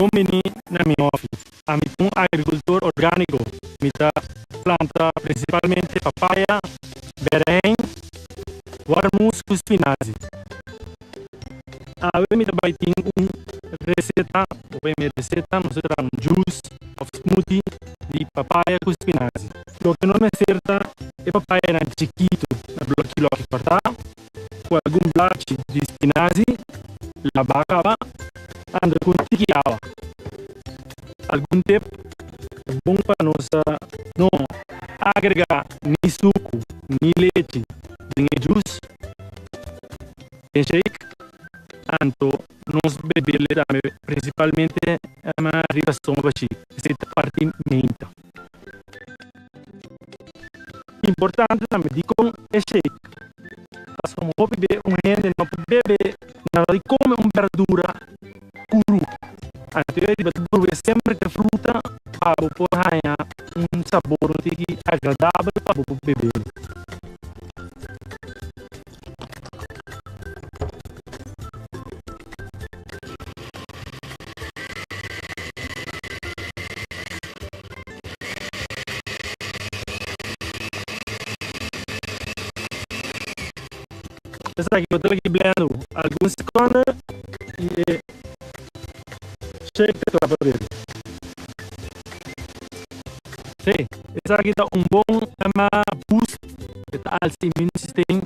Domini na minha office. A mim um agricultor orgânico. Me planta principalmente papaya, berém, warmus, espinazzi. Eu me trabalho receita, nós temos juice of smoothie de papaya com espinazzi. O que não me acerta é papaya na chiquito, na bloquinho que cortar, com algum blache de espinazzi, la bacaba, anda com tiquiaba. Algum tempo é bom para nós não agregar nem suco, nem leite, nem juice, nem shake. Anto nós bebemos também, principalmente a ribação baixi, essa parte menta. Importante também de com é shake. Mas como vou beber gente não pode beber nada de comer verdura cru. Anto eu beber sempre que fruta para poder ganhar sabor agradável para beber. Essa aqui eu estou aqui blendo alguns segundos e shake para beber. Sim, essa aqui dá bom boost para o immune system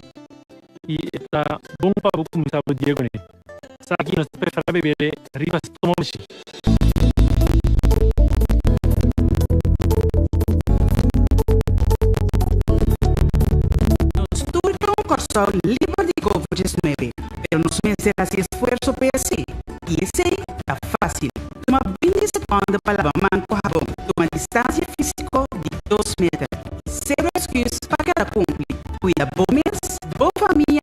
e está bom para começar o dia com ele. Essa aqui nós preferimos beber riba estômago. Cortisol livre de COVID-19, pero nos meses esse esforço para si. E esse é fácil. Toma 20 segundos para lavar mão com sabão. Toma distância física de 2 metros. Zero excuse para cada cumpre. Cuida bom mês, boa família,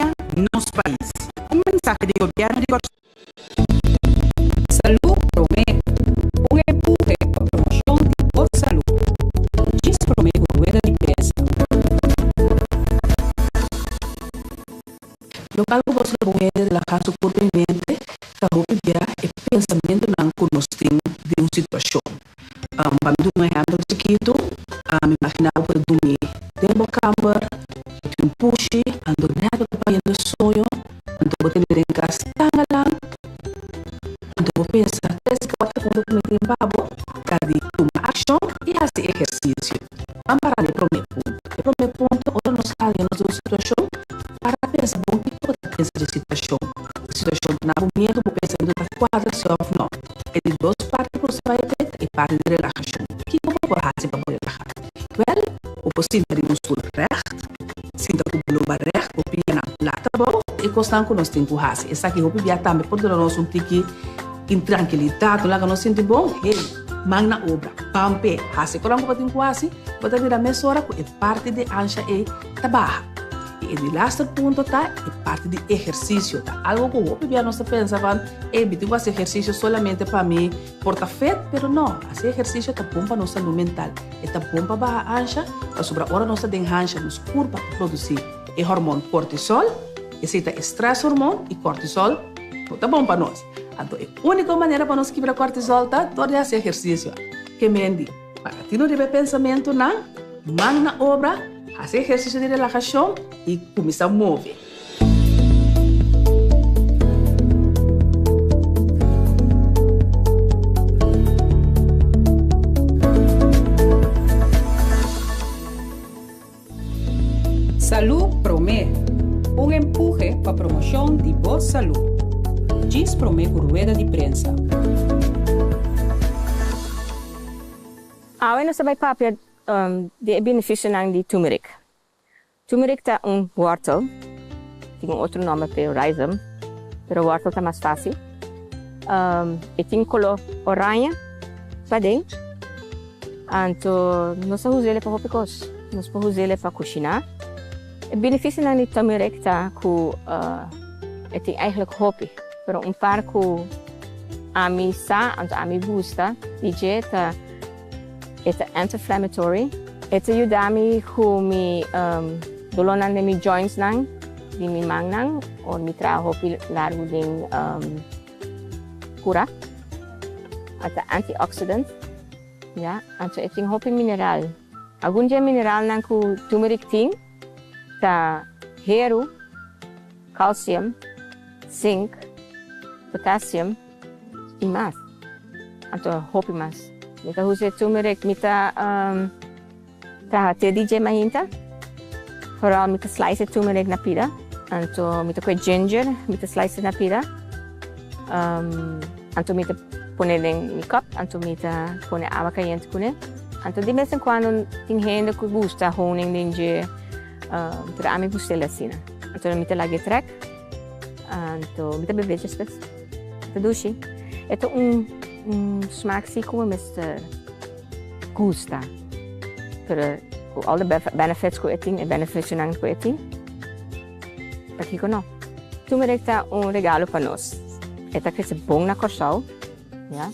nosso país. Mensagem de governo de Cortisol. Salud promete empuje para promoção de boa saúde. Diz promete rueda de prensa. Local gosto da mulher de la casa surpreendente, que roupa é pensamento não conosco de uma situação. Para mim, um ano chiquito, me imaginava para dormir dentro da cama, um puxe, ando nada para ir no sonho, ando vou ter em casa tão lá, ando vou pensar, 3-4 quando eu me babo, cada tomar ação e fazer exercício. Vamos parar de primeiro ponto, ora nós saímos de uma situação, para pensar bom que pode pensar de situação na momento vou pensando da quadra self não é de duas partes para você vai ter e parte de relaxação que como vou fazer para relaxar well o possível de músculo reto sinta o globo reto o pia na plata bom e constante que nós temos que fazer essa aqui o pia também pode dar nós tique intranquilidade lá que nós sentimos bom hey magna obra pampe fazer quando eu tenho quase pode virar meia hora é parte de ancha e trabalho. E o último ponto é parte de exercício. Tá? Algo que eu bebia não se pensava, eu fazer exercício solamente para mim, porta feito, mas não. Esse exercício é bom para nossa saúde mental. É bom para a ancha, para sobre a hora nossa de ancha, nos curva para produzir o hormônio cortisol, esse é estresse hormônio e cortisol, é bom para nós. Então, a única maneira para nós quebrar cortisol é todo esse exercício. Que me diz, para ti não deve pensamento, não, magna obra, fazer exercício de relaxação e começar a mover. Salud promete empuje para promoção de boa saúde. Diz promete rueda de prensa. Bueno, se vai papia de benefício de turmeric. Turmeric é wortel, tem outro nome para o rhizome, mas o wortel é mais fácil. E tem color oranha, para dentro. Então, nós usamos ele para hopicos, nós usamos ele para cozinhar. O benefício de turmeric é que tem eigenlijk hopi, mas par que a mim sa, a mim gusta, dieta é anti-inflammatory. Ito ajuda-me com mi dolonan de mi joints nang, di mi mang nang, o mi trabajo largo din cura. ata antioxidant. Ja, anto eting hopi mineral. Algum dia mineral nang ku turmeric ting, ta heru, calcium, zinc, potassium, e mais. Anto hopi mais. Mita use turmeric, mita ta te DJ mahinta. Vooral mita slice turmeric na pida. Anto mita kwe ginger, mita slice na pida. Anto mita pone em cup, anto mita pone água caliente kune. Anto de vez em quando tem gente que gosta honing dinge, para mim gosta assim. Anto mita lagi trek, anto mita bebe just Tadushi. Ito smaak zie como Mr. Gusta. Pero all the benefits ko eating e benefits nang ko eating. Aqui ko no. Turmeric tá regalo para nós. Esta que é bom na corsal, ja?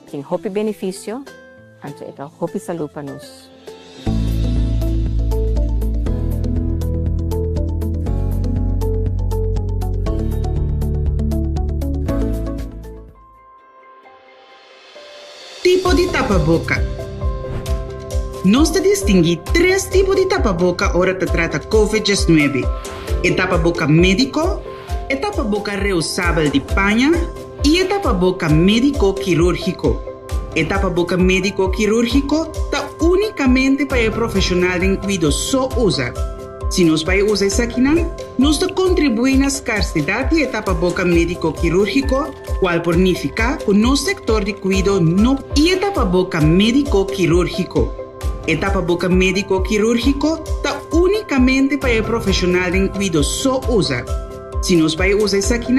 Tem hopi benefício, então esta hopi saúde para nós. Tipo de tapa-boca. Nós distinguimos 3 tipos de tapa-boca ora que trata COVID-19. O tapa-boca médico, o tapa-boca reusável de panha e o tapa-boca médico quirúrgico. O tapa-boca médico quirúrgico está unicamente para o profissional de cuidado só usar. Se nós vai usar isso aqui, nós contribuímos na escassidade de tapa-boca médico quirúrgico, qual significa que o nosso sector de cuidado não e o tapa-boca médico quirúrgico. O tapa-boca médico quirúrgico está unicamente para o profissional de cuidado só usar. Se nós vai usar isso aqui,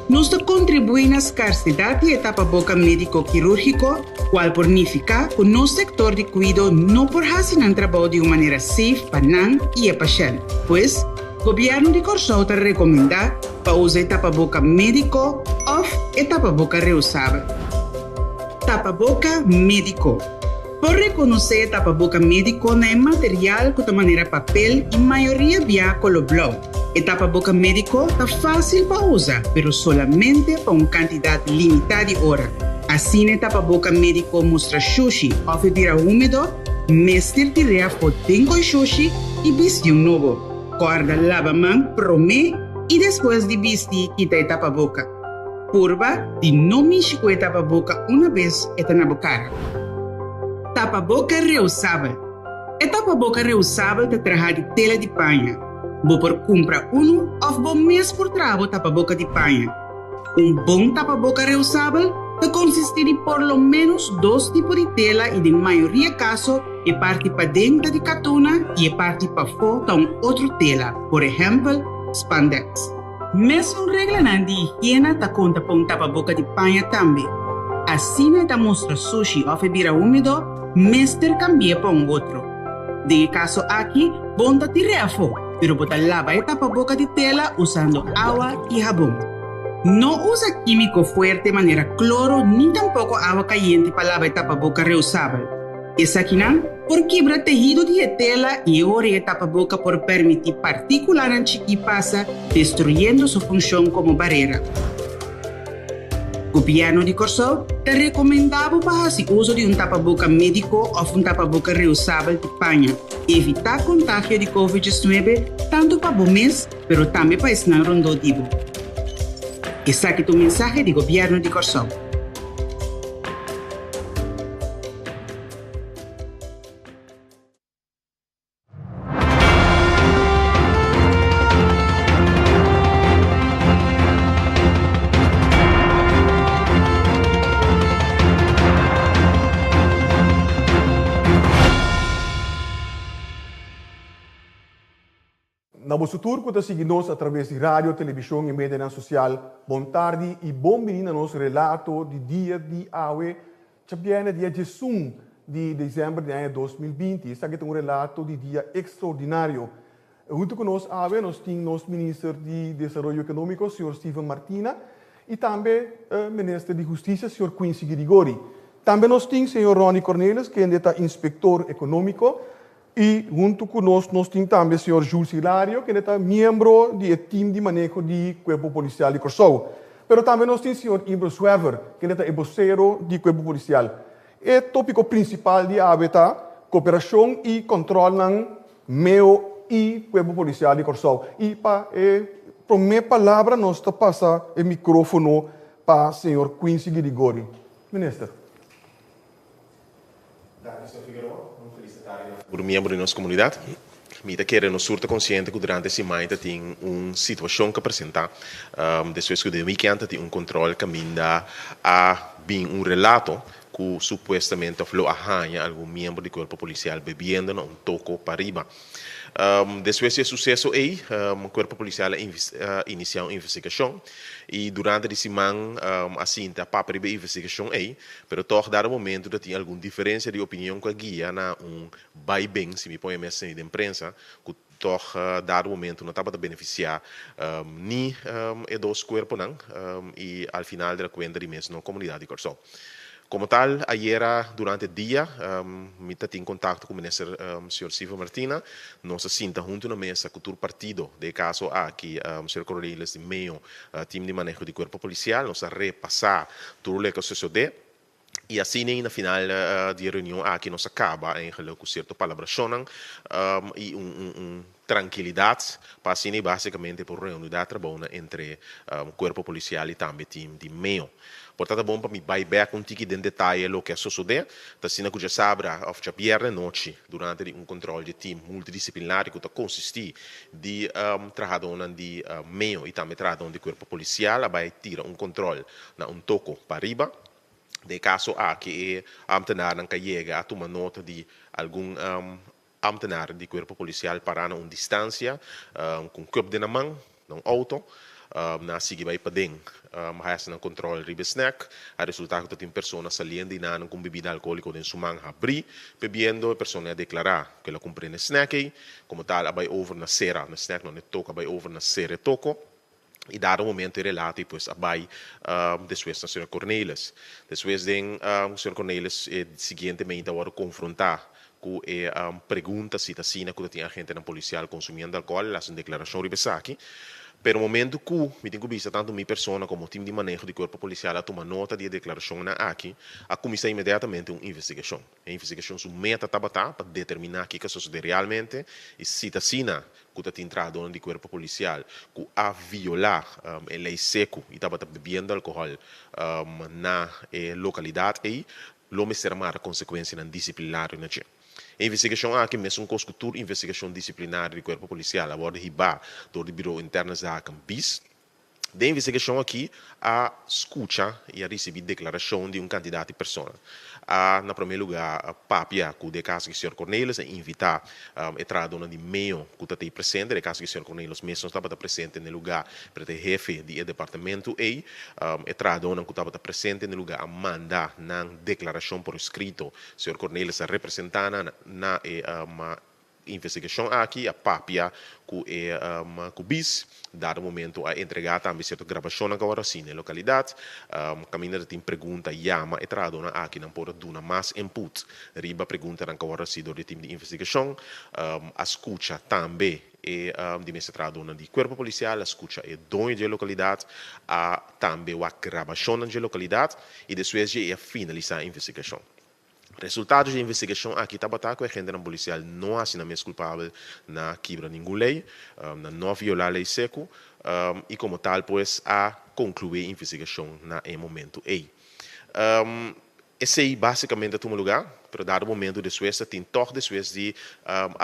nós contribuímos na escassidade de tapa-boca médico quirúrgico, qual significa que o nosso sector de cuidado não pode fazer um trabalho de uma maneira safe para nós e o paciente. Pois, o governo de Corsol está recomenda para usar tapa-boca médico ou tapa-boca reusável. Tapa-boca médico. Por reconhecer tapa-boca médico não é material de maneira papel e maioria via color blanco. O tapa-boca médico está fácil para usar, mas solamente para uma quantidade limitada de hora. Assim, o tapa-boca médico mostra sushi ou bebida úmido, mestre de reafo tengo sushi e vestir novo. Corda lava mão, promê e depois de vestir, quita o tapa-boca. Curva de não mexer com o tapa-boca uma vez está na boca. Tapa-boca reusável. O tapa-boca reusável te traz de tela de panha. Vou por comprar ou vou mesmo por trago tapa-boca de panha. Bom tapa-boca reusável te consiste de por lo menos 2 tipos de tela e, na maioria dos casos, a parte para dentro de catuna e a parte para fora de outra tela, por exemplo, spandex. Mesmo regra de higiene te conta para tapa-boca de panha também. Assim, te mostra sushi ou bebida úmido, mestre cambia para outro. De caso aqui, bom te reafo, pero botar lava a tapa-boca de tela usando água e jabón. Não usa químico fuerte de maneira cloro, nem tampouco água caliente para lavar a tapa-boca reusável. Essa aqui não, por quebrar tecido de tela e ore a tapa-boca por permitir partículas que passa, destruindo sua função como barreira. O governo de Corsol te recomendava para fazer uso de tapa-boca médico ou tapa-boca reusável de panha, evitar contágio de COVID-19 tanto para o mês, mas também para o rondodivo. Esse aqui é o mensagem do governo de Corsol. Na vosso tour, que seguimos através de rádio, televisão e mídia social. Bom tarde e bom vindo a nosso relato de dia de hoje, que viene dia 1 de dezembro de 2020. Este é um relato de dia extraordinário. Junto conosco, nós temos o ministro de Desenvolvimento Econômico, Sr. Stephen Martina, e também o ministro de Justiça, Sr. Quincy Grigori. Também nós temos o Sr. Ronnie Cornelis, que é o inspetor econômico. E junto conosco nós temos também o Sr. Jules Hilario, que é membro do time de manejo do Corpo Policial de Corsol. Pero também nós temos o senhor Ibro Swerver, que é o vocero do corpo policial. O tópico principal de ABETA, cooperação e controle no meio e corpo policial de Corsol. E para a minha palavra, nós passa o microfone para o senhor Quincy Guirigori. Ministro. Obrigado, senhor Figueroa. Por membro da nossa comunidade. Me quero nos surta consciente que durante esse mês tem uma situação que apresentar. Depois que o weekend tem controle que minda a bem relato que supostamente falou arranha algum membro do corpo policial bebendo toco para riba. Depois desse sucesso aí, o corpo policial iniciou uma investigação e durante esse mês assim tá para a investigação aí, pero toch dado momento que tinha alguma diferença de opinião com a guia na vai bem se me põe mensagem de imprensa que toch dado momento não estava a beneficiar nem dois corpos não e al final da conta de mês na comunidade de Corsol. Como tal, ayer durante o dia, me tive em contato com o ministro Sr. Silva Martina, nós senta junto na mesa com o partido, de caso aqui, o Sr. Correios de meio, time de manejo de corpo policial, nós repassar tudo o que sucedeu. E assim, na final de reunião, aqui nós acaba em com certa palabração e tranquilidade, para assim, basicamente, por reunião de trabalho entre o corpo policial e também o time de meio. Portanto, é bom para me back um tique de detalhe o que sucedeu. Assim, que já sabe, of viernes noite, durante controle de time multidisciplinar, que consiste de trabalhador de meio e também trabalhador de corpo policial, vai tirar controle na toco para riba. De caso que ambtenaar que chega a tomar nota de algum ambtenaar de corpo policial para uma distância com cup de na mão, num auto, na seguir vai para dentro, mas na controle ribe snack, a resultado que tem pessoa saliendo e na com bebida alcoólica dentro sua mão abrir, bebendo a pessoa declarar que ela compreende snack, como tal vai over na cera, na snack não é toca, vai over na cera toco. E dado o momento relato, depois vai depois do Sr. Cornelis. Depois o Sr. Cornelis, seguintemente, agora confrontar com a pergunta se está que tem agente na policial consumindo álcool, faz uma declaração ribesaki. Pero no momento que me tenho visto tanto minha pessoa como o time de manejo do corpo policial a tomar nota de declaração na aqui, a começar imediatamente uma investigação. A investigação submete para determinar o que sucedeu realmente e se está que tem entrado no corpo policial que a violar a lei seco e estava bebendo álcool na localidade e lo será a consequência disciplinar na a investigação aqui mesmo com a investigação disciplinar do corpo policial agora riba do Biro Interno da BIS. Da investigação aqui, a escuta e a receber declaração de candidato e pessoa. Na primeiro lugar, a papia, que de caso que o Sr. Cornelis, invitar a entrada de meio que está presente, de caso que o Sr. Cornelis mesmo estava presente no lugar para o jefe do departamento e entrada que estava presente no lugar a mandar na declaração por escrito, o Sr. Cornelis a representar na investigação aqui, a papia que é bis, dado momento a entregar também certa gravação agora sim na localidade, caminhando tem pergunta, chama, e tradona aqui não pode dar mais input, riba pergunta agora sim do time de investigação, a escuta também e de mestrado de corpo policial, a escuta é dono de localidade, também a gravação da localidade e depois é finalizar a investigação. Resultados da investigação aqui estava que a gente policial não assinamento culpável na quebra nenhuma lei, na não violar a lei seco e como tal pois a concluir a investigação na momento aí. Esse aí basicamente é o lugar, para dar o momento de Suécia, tem toque de Suécia de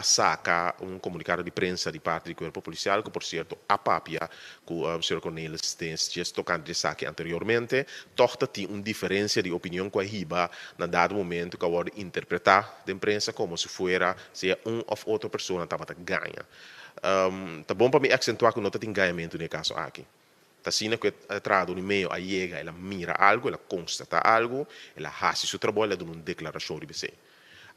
sacar comunicado de prensa de parte do corpo policial, que por certo, a papia, que o Sr. Cornelis tem tocado de saque anteriormente, toque tem uma diferença de opinião com a RIBA, na dado momento que agora interpretar da imprensa como se fosse se ou outra pessoa estava ganha. Tá bom para me acentuar que não tem ganhamento no caso aqui. Assim que a entrada no meio, a chega, ela mira algo, ela constata algo, ela faz seu trabalho, ela dá uma declaração de você.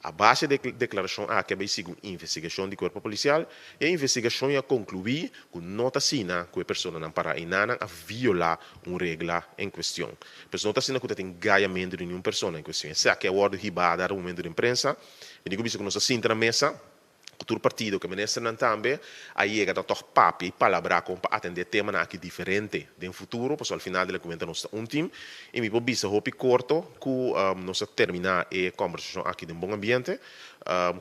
A base da declaração é que vai seguir uma investigação do corpo policial e a investigação ia concluir que nota sina que a pessoa não para inana a violar uma regra em questão. A pessoa nota sina que tem ganhamento de nenhuma pessoa em questão. Se é que a ordem riba a dar um momento de imprensa, eu digo que nós assim na mesa, futuro partido que minister nan tambe aí llega a toch papi palabra com para atender tema na aqui diferente de futuro, pois ao final ele comenta nós um time e me bisa hopi corto que nós terminar a conversação aqui de bom ambiente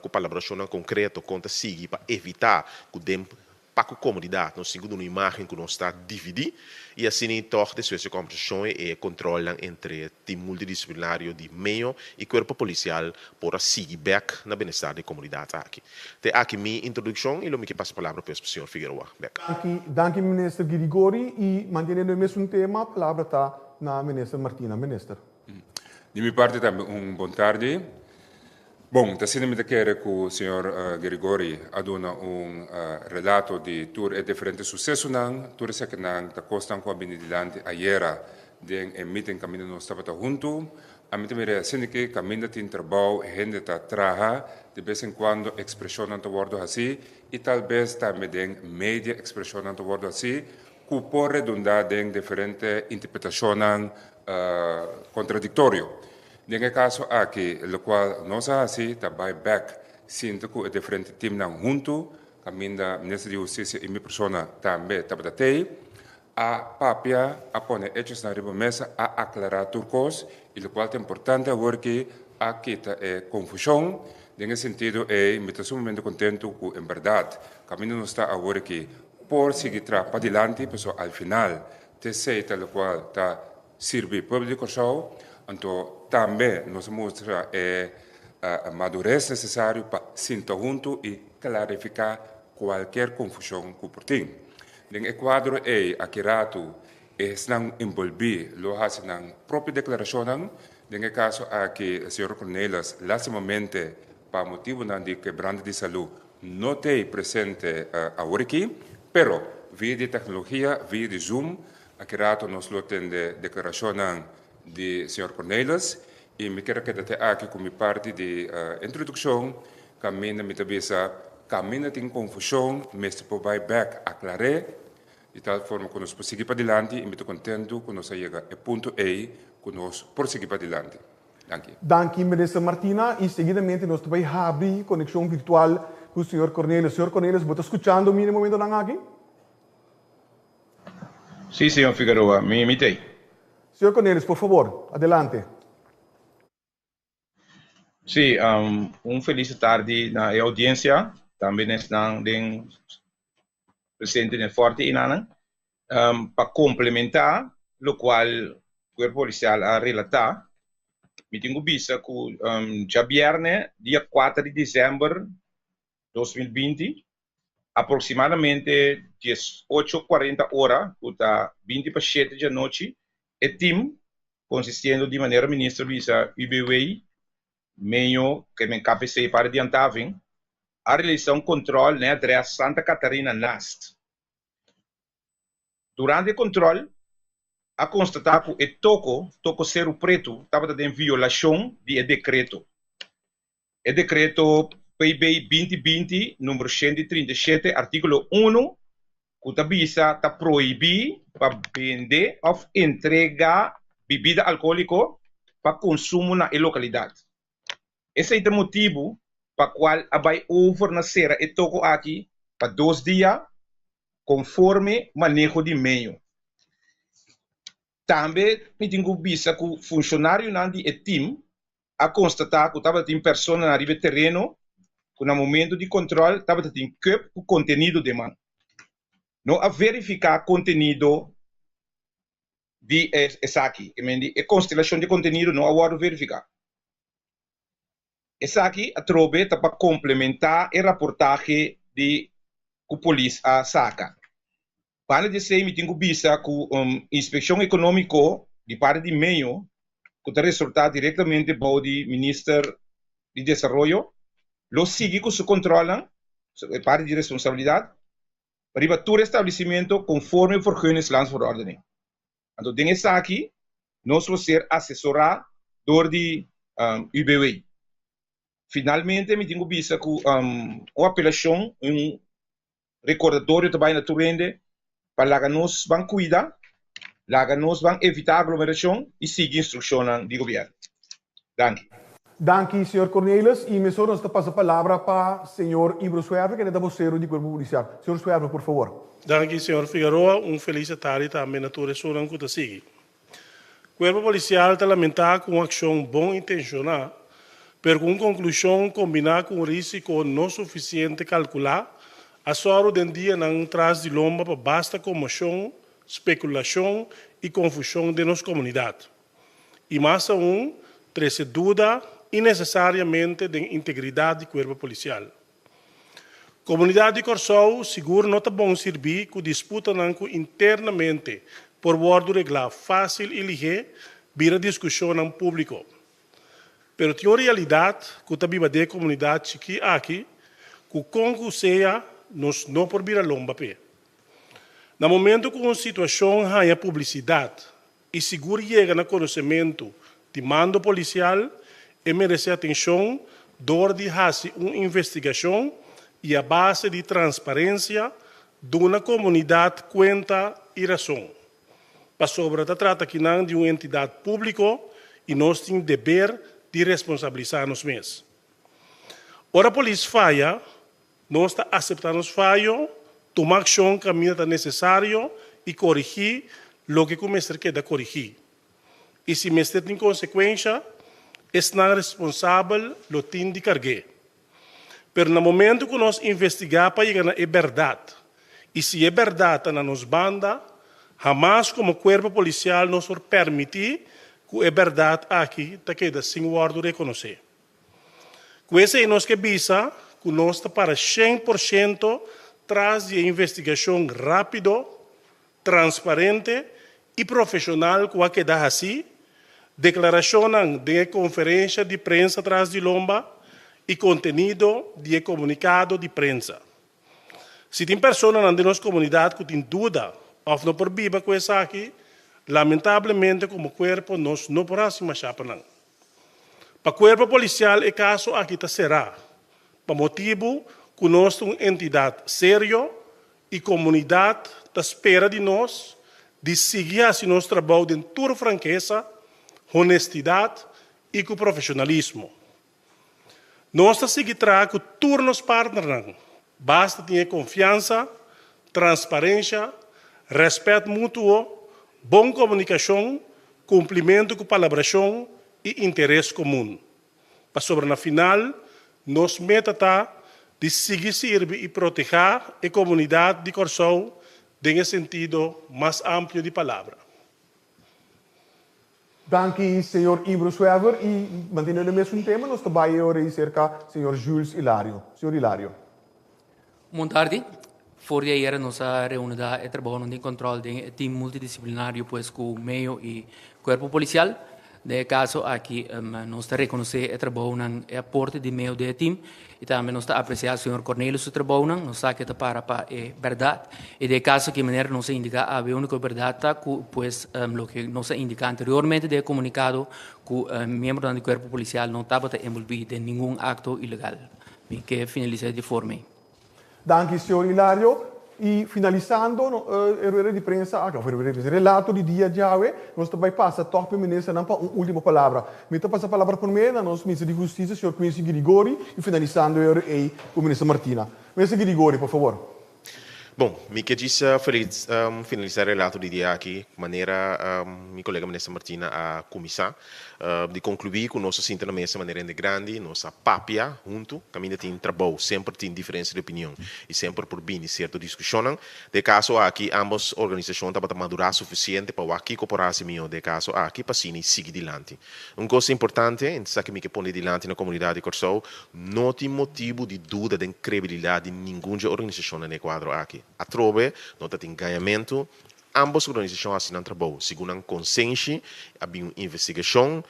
com palabração concreto conta seguir para evitar que dem para a comunidade nós segundo uma imagem que nós está dividir e assim toch de suas conversações e controlam entre time multidisciplinário de meio e corpo policial para seguir back na bem-estar da comunidade aqui. Te aqui minha introdução e eu me passo a palavra para o senhor Figueroa. Danke minister Grigori e mantendo o mesmo tema, a palavra está na minister Martina, minister. De minha parte também bom tarde. Bom, está sendo muito quero que o senhor Grigori aduna relato de tour e diferentes sucessos nang, tour se que nang ta costan com a benedilante ayer de meeting caminho no estava junto, a mim também sendo que caminho tem trabalho gente ta traha de vez em quando expressão não wordo assim e talvez também den media expressão não wordo assim, que por redundar den diferente interpretação contraditório. Nesse caso aqui, o qual nós assim está back, sinto que é diferente time não junto, caminho da ministra de Justiça e minha pessoa também está batendo, a papia a pôr hechos na mesa a aclarar turcos e o qual é importante agora que aqui está confusão, nesse sentido é me estou sumamente contento que em verdade caminho não está agora que por seguir para adiante, pessoal ao final te sei o qual está servir público show. Então, também nos mostra a madurez necessária para sentar junto e clarificar qualquer confusão que por tem. No quadro aqui rato não envolver lojas na própria declaração. No caso aqui o senhor Cornelis, lastimamente, para motivo de quebranto de saúde, não tem presente agora aqui, pero via de tecnologia, via de Zoom, aqui rato nos lo tem de declaração de Sr. Cornelis e me quero que até aqui como parte de introdução caminha me tabisa caminha tem confusão mas se vai back aclarar de tal forma que nós prosseguir para adiante e me estou contento que nós chega a ponto A que nós prosseguir para adiante. Danke, minister Martina e seguidamente nós também abrir conexão virtual com o Sr. Cornelis. Sr. Cornelis, você está escutando o mínimo momento aqui? Sim, senhor Figueroa, me imitei. Señor Cornelis, por favor, adelante. Sí, feliz tarde na audiência, também estão presente no Forte Inana, para complementar o qual o Corpo Policial a relatar, me tenho visto que já viernes, dia 4 de dezembro de 2020, aproximadamente 18:40 horas, até 20 para 7 da noite, o time, consistindo de maneira ministra visa UBW, meio que me KPC para adiantar, a realização controle na adresse Santa Catarina Nast. Durante o controle, a constatar que o toco Cerro Preto estava em violação de decreto. O decreto PIB 2020, número 137, artículo 1, que está proibir para vender ou entregar bebida alcoólica para consumo na localidade. Esse é o motivo para o qual vai fornecer e toco aqui para 2 dias, conforme manejo de meio. Também me tenho visto que o funcionário do time a constatar que estava em pessoa na riba terreno, que no momento de controle estava em cup o conteúdo de mão. Não a verificar conteúdo de essa aqui, a constelação de conteúdo não a verificar. Essa aqui a trobe para complementar a reportagem de que a polícia saca. Para dizer, me tenho visto que a inspeção econômica de parte de meio, que está resultado diretamente do Ministério de Desenvolvimento, lo sigue que se controlam, é parte de responsabilidade, para todo estabelecimento conforme vergunningss landsverordening. Então, dessa aqui, nós vamos ser assessorados por de UBW. Finalmente, me tenho visto que uma apelação, recordatório também na Turende, para que nós vamos cuidar, que nós vamos evitar aglomeração e seguir instruções do governo. Danke. Danke, senhor Cornelis. E me só nos passa a palavra para senhor Ibro Suerve, que é da vocero do Corpo Policial. Senhor Suerve, por favor. Danke, senhor Figueroa. Feliz tarde também a todos os que seguem. O Corpo Policial está lamentado com uma ação bom intencionada, mas com conclusão combinada com risco não suficiente calcular, a sua do dia não traz de lomba para basta comoção, especulação e confusão de nossa comunidade. E mais traz dúvida innecessariamente da integridade do Corpo Policial. Comunidade de Corsou, seguro não está bom servir que disputa internamente por bordo reglar fácil e ligeiro, vira discussão em público. Pero tem uma realidade que está viva da comunidade aqui, que o concurseia nos não por vir a lomba pé. No momento que uma situação ganha publicidade e seguro chega no conhecimento de mando policial, merece atenção, dor de fazer uma investigação e a base de transparência de uma comunidade conta e razão. Para sobre trata que não de uma entidade pública e nós temos dever de responsabilizar-nos mesmos. Ora a polícia falha, nós está aceitando os falhos, tomar ação que é necessário e corrigir o que o mestre quer corrigir. E se o mestre tem consequência, é responsável o tem de carregar. Mas no momento que nós investigamos para chegar na verdade, e se é verdade na nossa banda, jamais como corpo policial nos permitir que a verdade aqui está queda sem ordem de reconhecer. Com esse é nós que visa que nós está para 100% traz de investigação rápido, transparente e profissional que vai quedar assim, declaração de conferência de prensa atrás de lomba e conteúdo de comunicado de prensa. Se tem pessoas na nossa comunidade que têm dúvida ou não por viva com isso aqui, lamentavelmente como corpo nós não podemos mais chapa não. Para o corpo policial é caso aqui será, para motivo que nós somos uma entidade séria e comunidade da espera de nós de seguir assim nosso trabalho de toda franqueza, honestidade e com profissionalismo. Nós seguimos com todos os partners. Basta ter confiança, transparência, respeito mútuo, boa comunicação, cumprimento com palabração e interesse comum. Para sobre na final, nos meta está de seguir servir e proteger a comunidade de Corsou em sentido mais amplo de palavra. Danke, senhor Ibro Suerver. E mantendo o mesmo tema, nós também vamos cerca senhor Jules Hilário. Senhor Hilário. Boa tarde. Voor de jaren nos reunida e trabalhando de controle de time multidisciplinário pues com o meio e corpo policial. De caso aqui nós reconhecer o trabalho no aporte de meio de time e também nós apreciar o senhor Cornelis o trabalho nós sabe que para a verdade e de caso que maneira nós indica a única verdade que pues lo que nós indica anteriormente de comunicado que membro do corpo policial não estava envolvido em nenhum acto ilegal e que finaliza de forma. Danke, senhor Hilário. E finalizando a rueda de prensa, o relato de dia de hoje, nós também passa a top ministra para uma última palavra. Me passa a palavra por mim, nosso ministro de Justiça, senhor Quincy Grigori, e finalizando o ministro Martina. Ministro Grigori, por favor. Bom, me que disse finalizar o relato de dia aqui, maneira minha colega ministra Martina a começar, de concluir que nós sinta na mesa maneira grande, nossa papia junto, caminha tem trabalho, sempre tem diferença de opinião e sempre por bem e certo discussão. De caso aqui, ambas organizações estão madurar suficiente para aqui cooperar-se melhor, de caso aqui para sim seguir adiante. Uma coisa importante, então que me que põe adiante na comunidade de Corsou, não tem motivo de dúvida de credibilidade de nenhuma organização no quadro aqui. A trove, não tem engajamento, ambas organizações assinam trabalho, segundo a consciência, havia uma investigação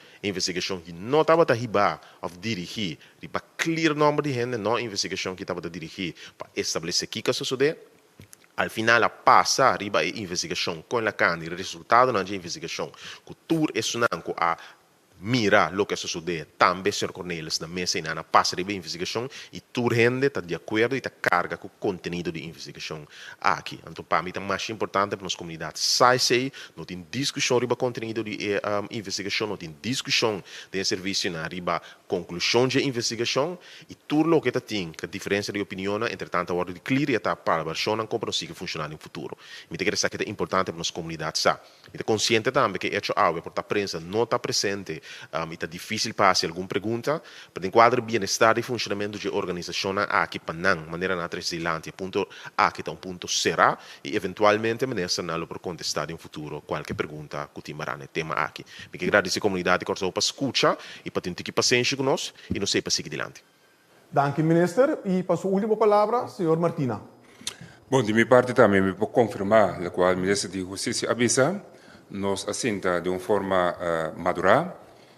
que não estava a ribar ou dirigir, para clear o nome de gente, não investigação que estava a dirigir, para estabelecer o que sucede. Al final, a passa arriba a investigação com a CAN, e o resultado da investigação, que tudo é sonando a mira lo que sucede também, Sr. Cornelis, na mesa e na passa de investigação e toda gente está de acordo e está carga com o conteúdo de investigação aqui. Então, para mim, é mais importante para nossa comunidade sai, não tem discussão sobre o conteúdo de investigação, não tem discussão de serviço na riba conclusão de investigação e tudo o que tem, que a diferença de opinião, entretanto, a hora de clear e a para a versão não como consiga funcionar no futuro. Me tem que dizer que é importante para nossa comunidade sa. Me tem consciente também que hecho algo por a prensa não está presente. É difícil passar alguma pergunta, para enquadrar o bem-estar e funcionamento da organização aqui para não, maneira na Três-Zelândia, ponto aqui está ponto será e eventualmente maneira não por contestar em futuro qualquer pergunta que timará no tema aqui. Me que agradecer a comunidade que para escutar e para ter paciência conosco e não sei para seguir adiante. Danke, minister. E para a última palavra, senhor Martina. Bom, de minha parte também me pode confirmar, a qual o ministro de Justiça avisa, nos assenta de uma forma madura,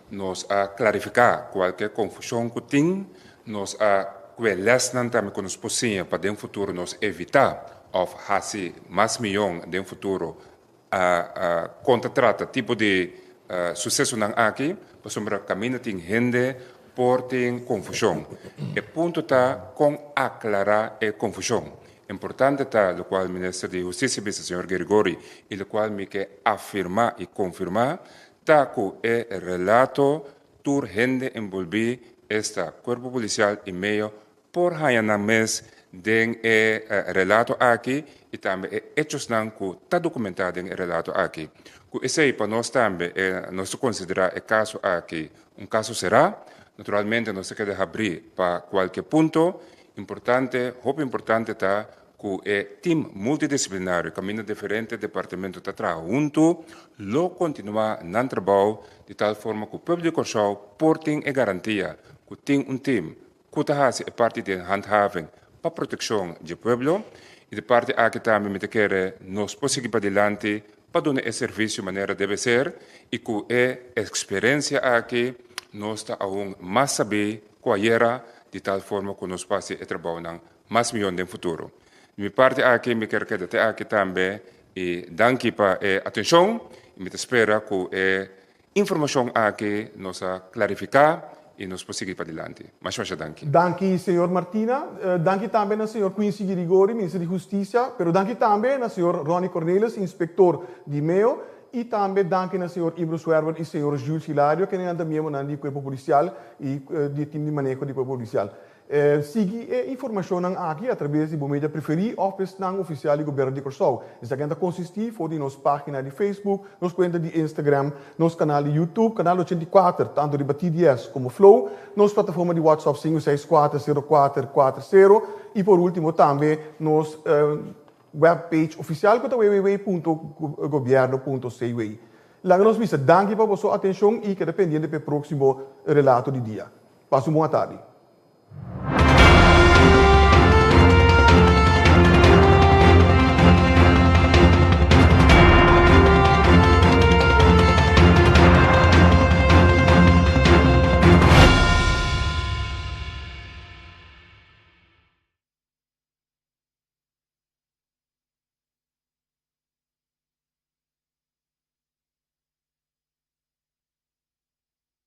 nos a clarificar qualquer confusão que tem, nos a quelesnan também que nos possível para dentro futuro nos evitar of hasi mais milhão dentro futuro a contratrata tipo de sucesso não aqui, para sombra caminho tem gente por tem confusão. E ponto tá com aclarar a confusão. Importante está o qual o ministro de Justiça, o senhor Gregori, e o qual me quer afirmar e confirmar tá que é relato tur gente envolvida esta corpo policial e meio por há mês den relato aqui e também hechos não que está documentado em relato aqui. Que esse para nós também nós considerar o caso aqui caso será, naturalmente nós queremos abrir para qualquer ponto importante, muito importante está que o time multidisciplinário, caminho diferente departamento está trabalhando junto, lo continua no trabalho de tal forma que o público só portem e garantia que tem time que está a parte de handhaving para proteção do povo e de parte aqui também me quer nos prosseguir para adiante para dar o serviço de maneira deve ser e que a experiência aqui nós está aún mais saber qual era de tal forma que nós passe a trabalhar mais milhão no futuro. Mi parte aqui me quer que até aqui também e danke para a atenção e me espera que a informação aqui nos clarificar e nos prosseguir para adiante. Mas danke. Danke, senhor Martina. Danke também ao senhor Quincy Grigori, ministro de Justiça. Pero danke também ao senhor Ronnie Cornelis, inspetor de MEO. E também danke ao senhor Ibro Swerver e senhor Jules Hilario, que nem também do corpo policial e do time de manejo do corpo policial. Siga a informação aqui através do mídia preferido ou pelo oficial do governo de Corsol. Isso aqui consiste em nossa página de Facebook, nossa conta de Instagram, nosso canal de YouTube, canal 84, tanto de BTDS como Flow, nossa plataforma de WhatsApp 5640440 e por último também nossa webpage oficial que é www.governo.cw. Lá nós vamos danke para a sua atenção e que dependendo do próximo relato do dia. Passe uma boa tarde.